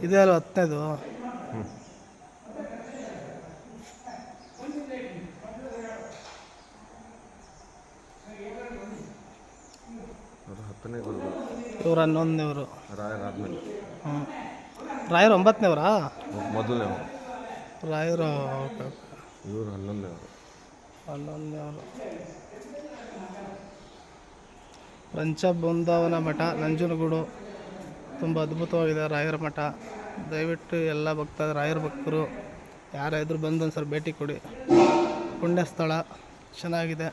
ಇದೇ ಅಲ್ವ 10ನೇದು? ಇವ್ರು 11ನೇವರು. ಹ್ಞೂ, ರಾಯರು 9ನೇವರಾ? ಮೊದಲನೇವರು ರಾಯರು. ಇವರು 11ನೇವರು. 11ನೇವರು. ಪಂಚ ಬೃಂದಾವನ ಮಠ, ನಂಜನಗೂಡು. ತುಂಬ ಅದ್ಭುತವಾಗಿದೆ ರಾಯರ ಮಠ. ದಯವಿಟ್ಟು ಎಲ್ಲ ರಾಯರ ಭಕ್ತರು ಯಾರಾದರೂ ಬಂದು ಒಂದು ಸಲ ಭೇಟಿ ಕೊಡಿ. ಪುಣ್ಯ ಸ್ಥಳ ಚೆನ್ನಾಗಿದೆ.